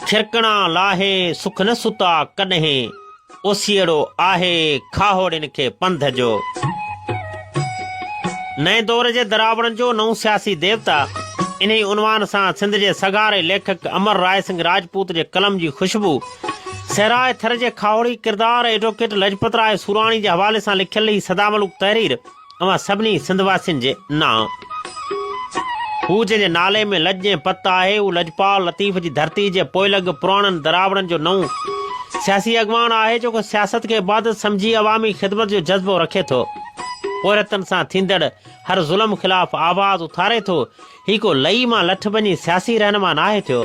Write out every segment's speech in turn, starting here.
थिरकणा लाहे सुख न सुता कॾहिं, ओसीअड़ो आहे खाहोड़िन खे पंध जो। नए दौर जे दरावड़नि जो नओं सियासी देवता। इन ई उनवान सां सिंध जे सगारे लेखक अमर राय सिंह राजपूत जे कलम जी खुशबू, सहराए थर जे खाहोड़ी किरदार एडवोकेट लजपत राय सूराणी जे हवाले सां लिखियल ही सदामलूक तहरीर अवां सभिनी सिंधवासियुनि जे नाम। हू जंहिंजे नाले में लज ऐं पत आहे, हू लजपाल लतीफ़ जी धरती जे पोइलॻ पुराणनि दरावड़नि जो नओं सियासी अॻवान आहे, जेको सियासत खे इबादत सम्झी अवामी ख़िदमत जो जज़्बो रखे थो, पोरतनि सां थींदड़ हर ज़ुल्म ख़िलाफ़ आवाज़ उथारे थो। ही को लई मां लठ बनी सियासी रहनुमा नाहे थियो,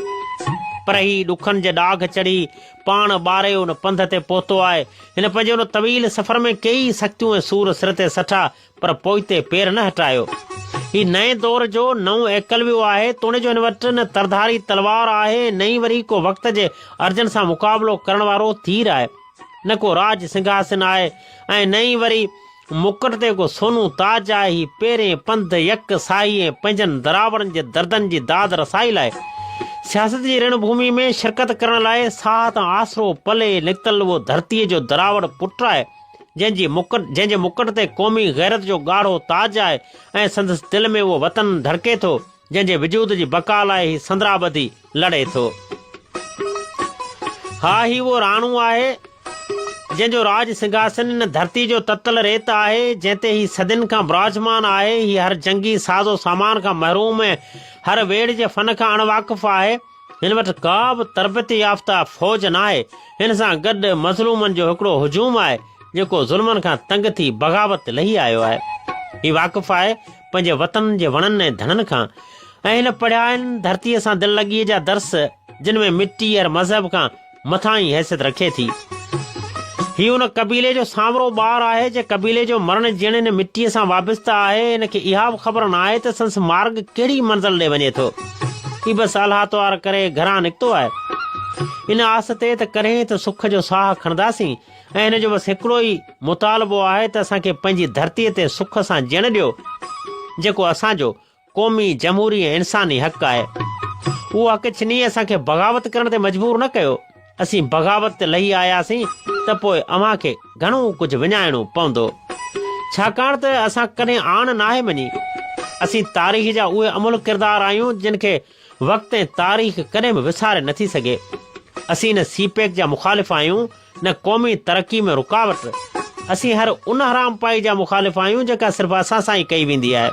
पर ही ॾुखनि जे ॾाघ चढ़ी पाण ॿारे उन पंध ते पहुतो आहे। हिन पंहिंजे उन तवील सफ़र में कई सख़्तियूं ऐं सूर सिर ते सठा, पर पोइते पेर न हटायो। ही नए दौर जो नओं एकलव्यो आहे, तोड़े जो हिन वटि न तरधारी तलवार आहे, नई वरी को वक़्त जे अर्जन सां मुक़ाबिलो करण वारो तीर आहे, न को राज सिंघासन आहे, ऐं नई वरी मुकुट ते को सोनू ताज आहे। ही पेरें पंध यक साई ऐं पंहिंजनि दरावड़नि जे दर्दनि जी दाद रसाई लाइ सियासत जी रणभूमि में शिरकत करण लाइ साह तां आसरो पले निकितल उहो धरतीअ जो दरावड़ पुट आहे, जंहिंजे मुकुट ते क़ौमी गैरत जो ॻाढ़ो ताज आहे, ऐं संदसि दिलि में उहो वतन धड़के थो, जंहिंजे वजूद जी बका लाइ ही संद्राबदी लड़े थो। हा, ही उहो राणू आहे जंहिंजो राज सिंघासन इन धरती जो ततल रेत आहे, जंहिं ही सदियुनि खां विराजमान आहे। ही हर जंगी साज़ो सामान खां महरूम ऐं हर वेड़ जे फन खां अणवाक़िफ़ आहे। हिन वटि का बि तरबियत याफ़्ता फ़ौज न आहे। हिन सां गॾु मज़लूमनि जो हिकिड़ो हुजूम आहे, जेको ज़ुल्मनि खां तंग थी बग़ावत लही आयो आहे। ही वाक़िफ़ आहे पंहिंजे वतन जे वणनि ऐं धननि खां, ऐं हिन पढ़िया आहिनि धरतीअ सां दिलि लॻीअ जा दर्स, जिन में मिटी हर मज़हब खां मथां ई हैसियत रखे थी। ही उन कबीले जो सांवरो ॿार आहे, जे कबीले जो मरण जीअण हिन मिटीअ सां वाबस्ता आहे। हिन खे इहा बि ख़बर न आहे त संस मार्ग कहिड़ी मंज़िल ॾे वञे थो। ही बसि अलाह तवार करे घरां निकितो आहे, इन आस ते त कॾहिं त सुख जो साह खणंदासीं, ऐं हिन जो बसि हिकिड़ो ई मुतालबो आहे त असांखे पंहिंजी धरतीअ ते सुख सां जीअण ॾियो, जेको असांजो क़ौमी जमहूरी ऐं इंसानी हक़ आहे। उहो हक़ छिनी असांखे बग़ावत करण ते मजबूर न कयो। असीं बग़ावत ते लही आयासीं त पोइ अव्हां खे घणो कुझु विञाइणो पवंदो, छाकाणि त असां कॾहिं आण नाहे मञी। असीं तारीख़ जा उहे अमुल किरदार आहियूं जिन खे वक़्तु ऐं तारीख़ कॾहिं बि विसारे नथी सघे। असीं न सीपेक जा मुख़ालिफ़ आहियूं, न क़ौमी तरक़ी में रुकावट। असीं हर उन हराम पाई जा मुख़ालिफ़ आहियूं जेका सिर्फ़ु असां सां ई कई वेंदी आहे।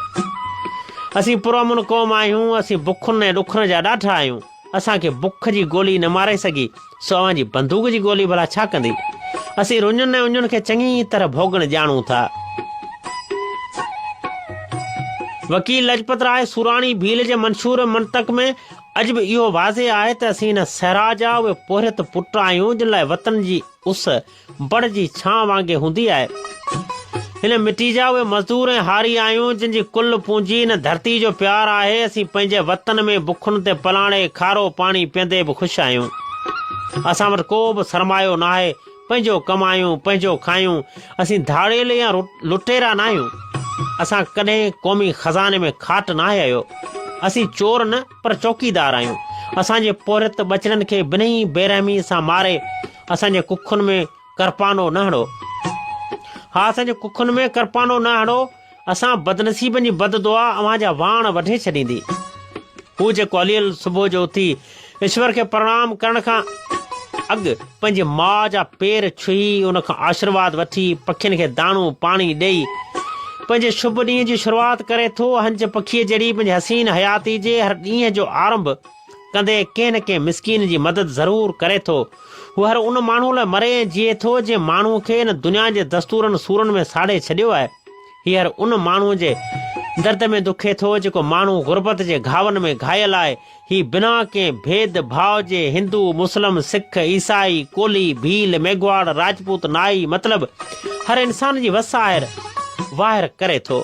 असीं पुरअमन क़ौम आहियूं, असीं बुखुनि ऐं ॾुखनि जा ॾाठा आहियूं। असांखे बुख जी गोली न मारे सघी, सो अव्हां जी बंदूक जी गोली भला छा कंदी। असीं रुञुनि ऐं उञुनि खे चङी तरह भोगण ॼाणूं था। वकील लजपत राय सूराणी भील जे मंशूर मंतक में अॼु बि इहो वाज़े आहे त असीं हिन सहरा जा उहे पोरियत पुट आहियूं, जिन लाइ वतन जी उस बड़ जी छां वांगुरु हूंदी आहे। हिन मिटी जा उहे मज़दूर ऐं हारी आहियूं, जिन जी कुल पूंजी हिन धरती जो प्यार आहे। असीं पंहिंजे वतन में बुखुनि ते पलाणे खारो पाणी पीअंदे बि ख़ुशि आहियूं। असां वटि को बि सरमायो न आहे, पंहिंजो कमायूं पंहिंजो खायूं। असीं धाड़ेल या लुटेरा न आहियूं। असां कॾहिं क़ौमी ख़ज़ाने में खाट न आयो। असीं चोर न पर चौकीदार आहियूं। असांजे पोरियत बचड़नि खे बिन्ही बेरहमी सां मारे असांजे कुखुनि में करपानो न हणो। हा, असांजे कुखुनि में करपानो न हणो। असां बदनसीबनि जी बद दुआ अव्हां जा वाण वढे छॾींदी। हू जेको अलियल सुबुह जो उथी ईश्वर खे प्रणाम करण खां अॻु पंहिंजे माउ जा पेर छुही उन खां आशीर्वाद वठी पखियुनि खे दाणो पाणी ॾेई पंहिंजे शुभ ॾींहं जी शुरूआति करे थो। हंज पखीअ जहिड़ी पंहिंजे हसीन हयाती जे हर ॾींहं जो आरंभ कंदे कंहिं न कंहिं मिसकीन जी मदद ज़रूरु करे थो। हू हर उन माण्हू लाइ मरे ऐं जीए थो जंहिं माण्हूअ खे हिन दुनिया जे दस्तूरनि सूरनि में साड़े छॾियो आहे। हीअ हर उन माण्हूअ जे दर्द में दुखे थो जेको माण्हू गुरबत जे घावनि में घायल आहे। ही बिना कंहिं भेद भाव जे हिंदू मुस्लिम सिख ईसाई कोली भील मेघवाड़ राजपूत नाई मतिलब हर इंसान जी वसाहिर वाहिर करे थो।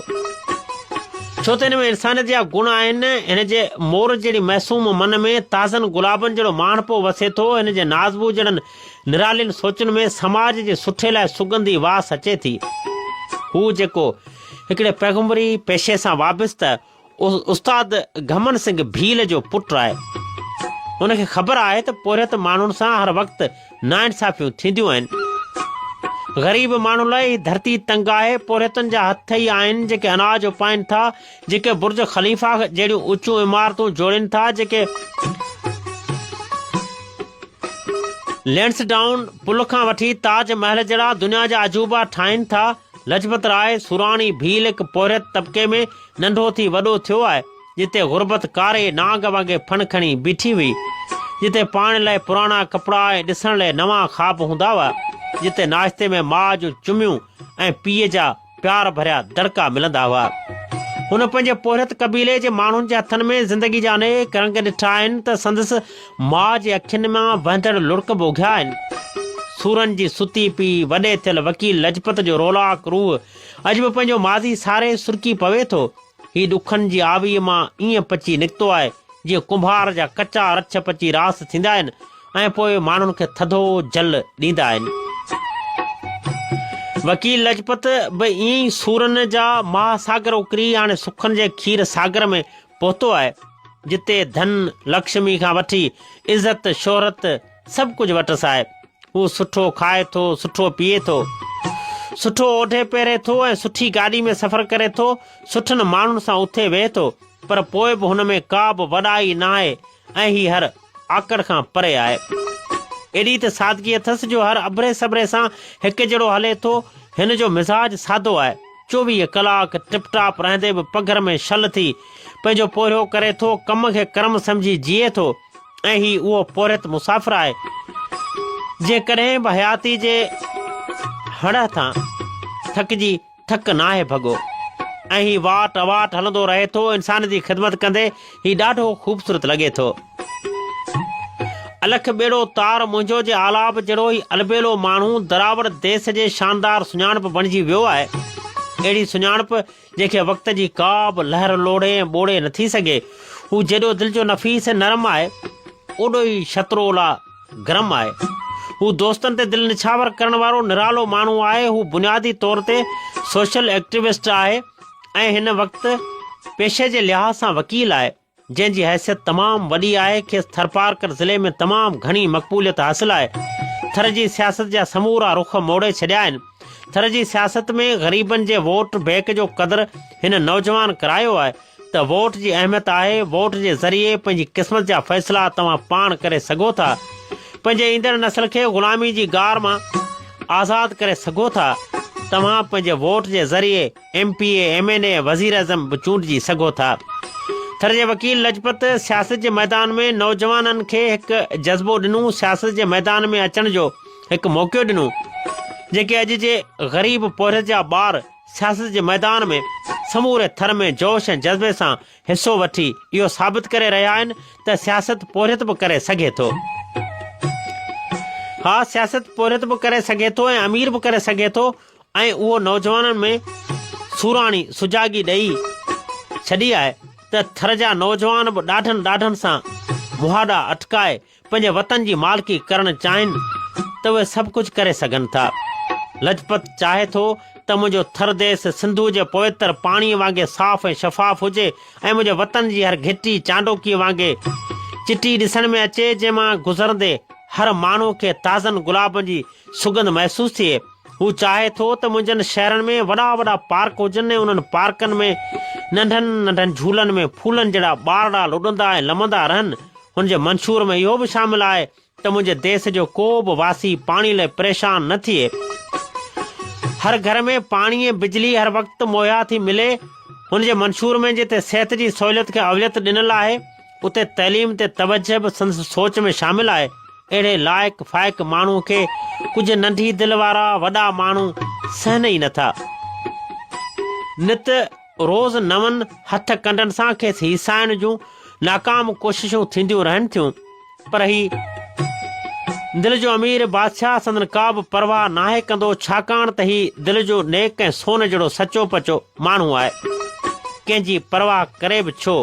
छो त हिन में इंसानियत जा गुण आहिनि। हिन जे मोर जहिड़ी महसूम मन में ताज़नि गुलाबनि जहिड़ो माणपो वसे थो। हिन जे नाज़बू जहिड़नि निरालियुनि सोचुनि में समाज जे सुठे लाइ सुगंधी वास अचे थी। हू जेको हिकिड़े पैगम्बरी पेशे सां वाबस्त उस्ताद घमन सिंह भील जो पुटु आहे। हुनखे ख़बर आहे त पोरियत माण्हुनि सां हर वक़्तु नाइंसाफ़ियूं थींदियूं आहिनि। ग़रीब माण्हुनि लाइ ही धरती तंग आहे। पोरियतुनि जा हथ ई आहिनि जेके अनाज उपाइनि था, जेके बुर्ज ख़लीफ़ा जहिड़ियूं ऊचियूं इमारतूं जोड़नि था, जेके लैंसडाउन पुल खां वठी ताज महल जहिड़ा दुनिया जा अजूबा ठाहिनि था। लजपत राय सुराणी भील हिकु पोरियत तबिके में नंढो थी वॾो थियो आहे, जिते गुरबत कारे नांग वांगे फण खणी बीठी हुई, जिते पाइण लाइ पुराणा कपिड़ा ऐं ॾिसण लाइ नवां ख़्वाब हूंदा हुआ, जिते नाश्ते में माउ जूं चुमियूं ऐं पीउ जा प्यार भरिया दड़का मिलंदा हुआ। हुन पंहिंजे पोरियत कबीले जे माण्हुनि जे हथनि में ज़िंदगी जा अनेक रंग ॾिठा आहिनि त संदसि माउ जे अखियुनि मां वहंदड़ लुड़क बि उघिया आहिनि। सूरनि जी सुती पीउ वॾे थियल वकील लजपत जो रोलाक रूह अॼु बि पंहिंजो माज़ी सारे सुरकी पवे थो। ही ॾुखनि जी आवीअ मां ईअं पची निकितो आहे जीअं कुंभार जा कचा रछ पची रास थींदा आहिनि ऐं पोइ माण्हुनि खे थधो जल ॾींदा आहिनि। वकील लजपत बि ईअं ई सूरनि जा महासागर उकरी हाणे सुखनि जे खीर सागर में पहुतो आहे, जिते धन लक्ष्मी खां वठी इज़त शोहरत सभु कुझु वटसि आहे। हू सुठो खाए थो, सुठो पीए थो, सुठो ओढे पहिरे थो ऐं सुठी गाॾी में सफ़र करे थो, सुठनि माण्हुनि सां उथे वेहे थो, पर पोइ बि हुन में का बि वॾाई न आहे ऐं ही हर आकड़ खां परे आहे। एॾी त सादगी अथसि जो हर अबरे सबरे सां हिकु जहिड़ो हले थो। हिन जो मिज़ाज सादो आहे। 24 कलाक टिपटाप रहंदे बि पघर में छल थी पंहिंजो पोरियो करे थो, कम खे कर्म सम्झी जीए थो ऐं ही उहो पोरियत मुसाफ़िर आहे जेकॾहिं बि हयाती जे हड़ तां थकिजी थक नाहे भॻो ऐं ही वाट अवाट हलंदो रहे थो। इंसान जी ख़िदमत कंदे ही ॾाढो ख़ूबसूरत लॻे थो। अलख बेड़ो तार मुंहिंजो जे आलाप जहिड़ो ई अलबेलो माण्हू दरावर देश जे शानदार सुञाणप बणिजी वियो आहे। अहिड़ी सुञाणप जंहिंखे वक़्त जी का बि लहर लोड़े ऐं ॿोड़े न थी सघे। हू जेॾो दिलि जो नफ़ीस नरम आहे, ओॾो ई शत्रोला गरम आहे। हू दोस्तनि ते दिलि निछावर करण वारो निरालो माण्हू आहे। हू बुनियादी तौर ते सोशल एक्टिविस्ट आहे ऐं हिन वक़्तु पेशे जे लिहाज़ सां वकील आहे, जंहिंजी हैसियत तमामु वॾी आहे। खेसि थरपारकर ज़िले में तमामु घणी मक़बूलियत हासिल आहे। थर जी सियासत जा समूरा रुख मोड़े छॾिया आहिनि। थर जी सियासत में ग़रीबनि जे वोट बैंक जो क़दुरु हिन नौजवान करायो आहे त वोट जी अहमियत आहे। वोट जे ज़रिए पंहिंजी क़िस्मत जा फ़ैसिला तव्हां पाण करे सघो था। पंहिंजे ईंदड़ नस्ल खे ग़ुलामी जी गार मां आज़ादु करे सघो था। तव्हां पंहिंजे वोट जे ज़रिए MPA MNA वज़ीर आज़म बि चूंडिजी सघो था। थर जे वकील लजपत सियासत जे मैदान में नौजवाननि खे हिकु जज़्बो ॾिनो, सियासत जे मैदान में अचण जो हिकु मौक़ो ॾिनो। जेके अॼु जे ग़रीब पोरियत जा ॿार सियासत जे मैदान में समूरे थर में जोश ऐं जज़्बे सां हिसो वठी इहो साबित करे रहिया आहिनि त सियासत पोरियत बि करे सघे थो। हा, सियासत पोरियत बि करे सघे थो ऐं अमीर बि करे सघे थो ऐं उहो नौजवाननि में सूराणी सुजागी ॾेई छॾी आहे त थर जा नौजवान बि ॾाढनि सां मुहाॾा अटकाए पंहिंजे वतन जी मालिकी करणु चाहिनि त उहे सभु कुझु करे सघनि था। लजपत चाहे थो त मुंहिंजो थर देश सिंधु जे पवित्र पाणीअ वांगुरु साफ़ ऐं शफ़ाफ़ हुजे ऐं मुंहिंजे वतन जी हर घिटी चांडोकीअ वांगुरु चिटी ॾिसण में अचे, जंहिं मां गुज़रंदे हर माण्हू खे ताज़नि गुलाबनि जी सुगंध महसूसु थिए। हू चाहे थो त मुंहिंजनि शहरनि में वॾा वॾा पार्क हुजनि ऐं उन्हनि पार्कनि में नंढनि झूलनि में फूलनि जहिड़ा ॿारड़ा लुॾंदा ऐं लमंदा रहनि। हुनजे मंशूर में इहो बि शामिल आहे त मुंहिंजे देश जो को बि वासी पाणी लाइ परेशान न थिए। हर घर में पाणी ऐं बिजली हर वक़्तु मुहैया थी मिले। हुनजे मंशूर में जिते सिहत जी सहूलियत खे अवलियत ॾिनल आहे, उते तइलीम ते तवजह बि संदसि सोच में शामिल आहे। अहिड़े लाइक़ फ़ाइक़ माण्हू खे कुझु नंढी दिलि वारा वॾा माण्हू सहन ई नथा। नित रोज़ नवनि हथ कंडनि सां खेसि हिसाइण जूं नाकाम कोशिशूं थींदियूं रहनि थियूं, पर ही दिलि जो अमीर बादशाह संदन का बि परवाह नाहे कंदो, छाकाणि त ही दिलि जो नेक ऐं सोन जहिड़ो सचो पचो माण्हू आहे। कंहिंजी परवाह करे बि छो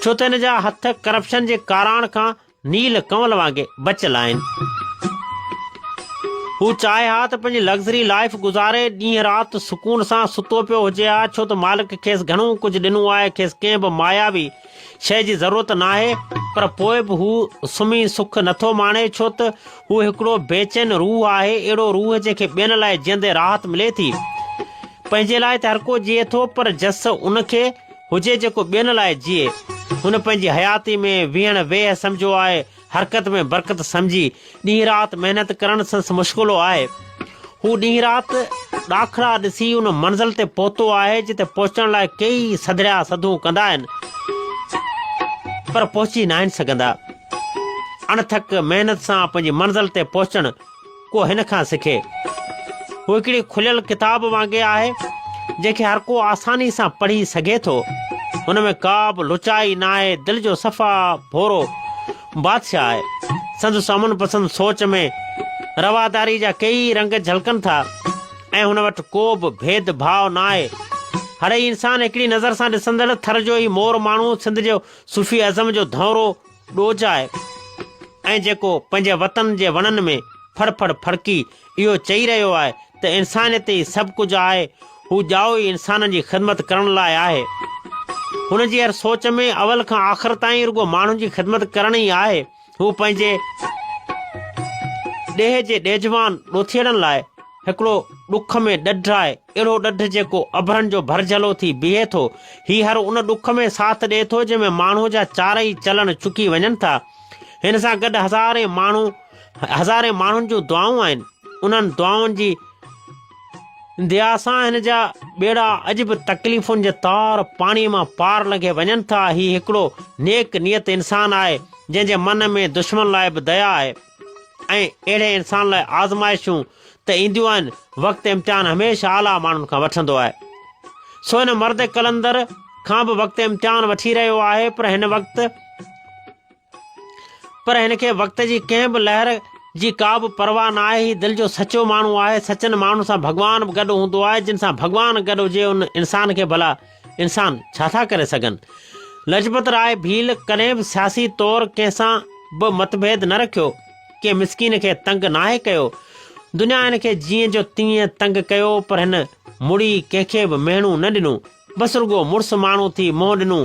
त हिन जा हथ करप्शन जे काराण खां नील कंवल वांगुरु बचियल आहिनि। हू चाहे हा त पंहिंजी लग्ज़री लाइफ गुज़ारे, ॾींहं राति सुकून सां सुतो पियो हुजे हा, छो त मालिक खेसि घणो कुझु ॾिनो आहे। खेसि कंहिं बि मायावी शइ जी ज़रूरत नाहे पर पोइ बि हू सुम्ही सुख नथो माणे, छो त हू हिकिड़ो बेचैन रूह आहे, अहिड़ो रूह जंहिंखे ॿियनि लाइ जीअंदे राहत मिले थी। पंहिंजे लाइ त हर को जीए थो, पर जस उनखे हुजे जेको ॿियनि लाइ जीए। हुन पंहिंजी हयाती में विहण वेह सम्झो आहे, हरकत में बरकत सम्झी ॾींहुं राति महिनत करण संसि मुश्किलो आहे। हू ॾींहुं राति ॾाखड़ा ॾिसी उन मंज़िल ते पहुतो आहे जिते पहुचण लाइ कई सधड़िया सधू कंदा आहिनि, पर पहुची न आहिनि सघंदा। अणथक महिनत सां पंहिंजी मंज़िल ते पहुचण को हिन खां सिखे। हू हिकिड़ी खुलियल किताब वांगुरु आहे जंहिंखे हर को आसानी सां पढ़ी सघे थो। हुन में का बि लुचाई न आहे, दिलि जो सफ़ा भोरो बादशाह आहे। संदसि अमन पसंदि सोच में रवादारी जा कई रंग झलकनि था ऐं हुन वटि को बि भेदभाव न आहे। हर इंसान हिकिड़ी नज़र सां ॾिसंदड़ थर जो ई मोर माण्हू सिंध जो सूफ़ी अज़म जो धौरो ॾोज आहे, ऐं जेको पंहिंजे वतन जे वणनि में फड़ फड़ फड़की इहो चई रहियो आहे त इंसानियत ई सभु कुझु आहे। हू ॼाओ ई इंसाननि जी ख़िदमत करण लाइ आहे। हुन जी हर सोच में अवल खां आख़िर ताईं रुगो माण्हुनि जी ख़िदमत करण ई आहे। हू पंहिंजे ॾेह जे ॾेजवान ॾोथियड़नि लाइ हिकिड़ो ॾुख में ॾढ आहे, अहिड़ो ॾढ जेको अभरनि जो भरझलो थी बीहे थो। हीउ हर उन ॾुख में साथ ॾिए थो जंहिंमें माण्हू जा चारई चलन चुकी वञनि था। हिन सां गॾु हज़ारे माण्हुनि जूं दुआऊं आहिनि। उन्हनि दुआउनि जी दया सां हिन जा ॿेड़ा अॼु बि तकलीफ़ुनि जे तार पाणीअ मां पार लॻे वञनि था। हीउ हिकिड़ो नेक नियत इंसानु आहे जंहिंजे मन में दुश्मन लाइ बि दया आहे, ऐं अहिड़े इंसान लाइ आज़माइशूं त ईंदियूं आहिनि। वक़्तु इम्तिहान हमेशह आला माण्हुनि खां वठंदो आहे। सो हिन मर्द कलंदर खां बि वक़्तु इम्तिहान वठी रहियो आहे, पर हिनखे वक़्त जी कंहिं बि लहर जी का बि परवाह न आहे। हीउ दिलि जो सचो माण्हू आहे। सचनि माण्हू सां भॻवान बि गॾु हूंदो आहे। जिन सां भॻवान गॾु हुजे उन इंसान खे भला इंसान छा था करे सघनि। लाजपत राय भील कॾहिं बि सियासी तौरु कंहिंसां बि मतभेद न रखियो, कंहिं मिसकीन खे तंग नाहे कयो। दुनिया हिनखे जीअं जो तीअं तंग कयो, पर हिन मुड़ी कंहिंखे बि मेणू न ॾिनो। बसि रुगो मुड़ुसु माण्हू थी मोह ॾिनो।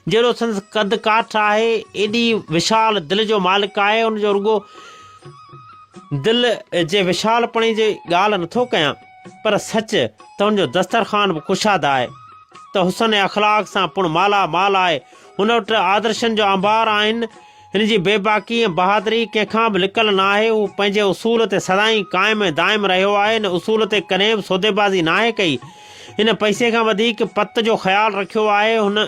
जहिड़ो संदसि कद काठ आहे, एॾी विशाल दिलि जो मालिक आहे। हुनजो रुगो दिलि जे विशालपणे जी ॻाल्हि नथो कयां, पर सच त हुनजो दस्तरखान बि कुशाद आहे, त हुसन ऐं अख़लाक सां पुण माला माल आहे। हुन वटि आदर्शनि जो अंबार आहिनि। हिन जी बेबाकी ऐं बहादुरी कंहिंखां बि लिकल न आहे। हू पंहिंजे उसूल ते सदाईं क़ाइमु ऐं दाइमु रहियो आहे। हिन उसूल ते कॾहिं बि सौदेबाज़ी नाहे कई। हिन पैसे खां वधीक पत जो ख़्यालु रखियो आहे। हुन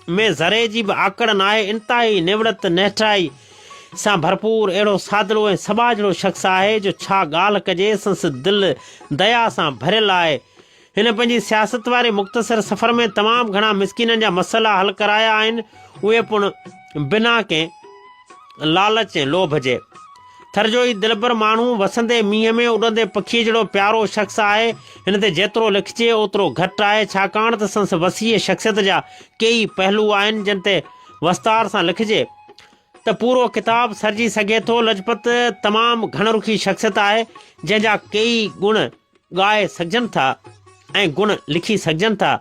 में ज़रे जी बि आकड़ न आहे। इंतिहाई निवड़त नेठाई सां भरपूर अहिड़ो सादड़ो ऐं समाजड़ो शख़्स आहे जो छा ॻाल्हि कजे, संसि दिलि दया सां भरियलु आहे। हिन पंहिंजी सियासत वारे मुख़्तसर सफ़र में तमामु घणा मिसकिननि जा मसइला हल कराया आहिनि, उहे पिणु बिना कंहिं लालच ऐं लोभ जे। थर जो ई दिलबर माण्हू वसंदे मींहं में उॾंदे पखीअ जहिड़ो प्यारो शख़्स आहे। हिन ते जेतिरो लिखिजे ओतिरो घटि आहे, छाकाणि त संसि वसीअ शख़्सियत जा कई पहलू आहिनि जिन ते वस्तार सां लिखिजे त पूरो किताबु सरजी सघे थो। लाजपत तमामु घणरुखी शख़्सियत आहे जंहिंजा कई गुण ॻाए सघजनि था ऐं गुण लिखी सघजनि था।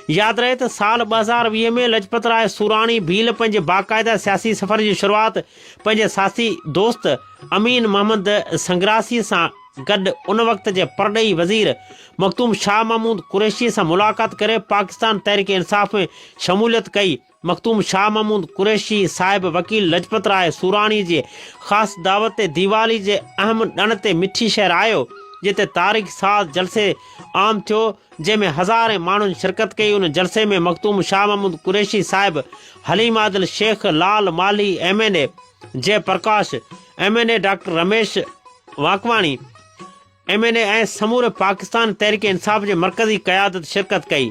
यादि रहे त साल 2020 में लाजपत राय सूराणी भील पंहिंजे बाक़ाइदा सियासी सफ़र जी शुरूआति पंहिंजे साथी दोस्त अमीन मोहम्मद संग्रासी सां गॾु उन वक़्त जे परॾेही वज़ीर मखदूम शाह महमूद कुरैशी सां मुलाक़ात करे पाकिस्तान तहरीक इंसाफ़ में शमूलियत कई। मखदूम शाह महमूद कुरैशी साहिब वकील लाजपत राय सूराणी जे ख़ासि दावत ते दीवाली जे अहम ॾण ते मिठी शहर आयो, जिते तारीख़ साज़ जलसे आम थियो जंहिंमें हज़ारे माण्हुनि शिरकत कई। उन जलसे में मखदूम शाह महमूद कुरैशी साहिब, haleem Adil Sheikh, Lal Mali MNA, Jai Prakash MNA, doctor Ramesh Vankwani MNA ऐं समूरे पाकिस्तान तहरीक इंसाफ़ जे मरकज़ी क़यादत शिरकत कई,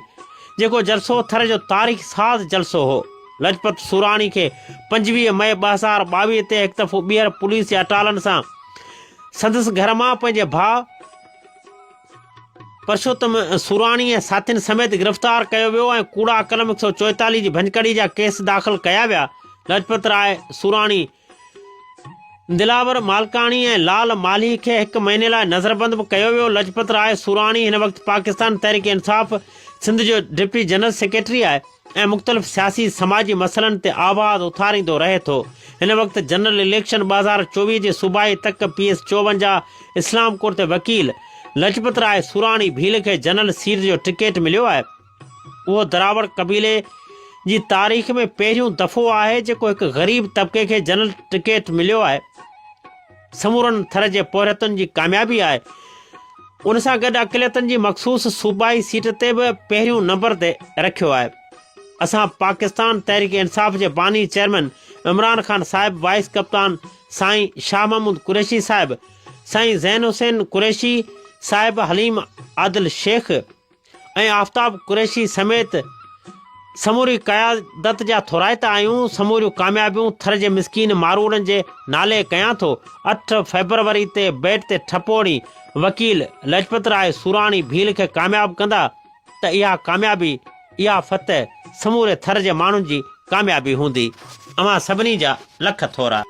जेको जलसो थर जो तारीख़ साज़ जलसो हो। लाजपत सूराणी खे 25 मई 2022 ते हिकु दफ़ो ॿीहर पुलिस जे अटालनि सां संदसि घर मां पंहिंजे भाउ परशोत्तम सूराणी ऐं साथियुनि समेत गिरफ़्तार कयो वियो ऐं कूड़ा कलम 144 जी भंजकड़ी जा केस दाख़िल कया विया। लाजपत राय सूराणी, दिलावर मालकाणी ऐं लाल माली खे 1 महीने लाइ नज़रबंद बि कयो वियो। लाजपत राय सूराणी हिन वक़्तु पाकिस्तान तहरीक इंसाफ़ सिंध जो डिप्टी जनरल सेक्रेटरी आहे ऐं मुख़्तलिफ़ सियासी समाजी मसइलनि ते आवाज़ उथारींदो रहे थो। हिन वक़्तु जनरल इलेक्शन 2024 जे सूबाई तक PS 54 इस्लाम कोर ते वकील लजपत राय सुराणी भील खे जनरल सीट जो टिकट मिलियो आहे। उहो दरावड़ कबीले जी तारीख़ में पहिरियों दफ़ो आहे जेको हिकु ग़रीब तबिके खे जनरल टिकट मिलियो आहे। समूरनि थर जे पोरतुनि जी कामयाबी आहे। उन सां गॾु अक़लियतनि जी मख़सूस सूबाई सीट ते बि पहिरियों नंबर ते रखियो आहे। असां पाकिस्तान तहरीक इंसाफ़ जे बानी चेयरमैन इमरान ख़ान साहिब, वाइस कप्तान साईं शाह महमूद कुरैशी साहिब, साईं ज़ैन हुसैन कुरैशी साहिब, हलीम आदिल शेख ऐं आफ्ताब कुरैशी समेत समूरी क़यादत जा थोराइता आहियूं। समूरियूं कामयाबियूं थर जे मिसकीन मारूड़नि जे नाले कयां थो। 8 फेबरवरी ते बैट ते ठपोड़ी वकील लजपत राय सुराणी भील खे कामयाबु कंदा त इहा कामयाबी, इहा फतह समूरे थर जे माण्हुनि जी कामयाबी हूंदी। अमां सभिनी जा लख थोरा।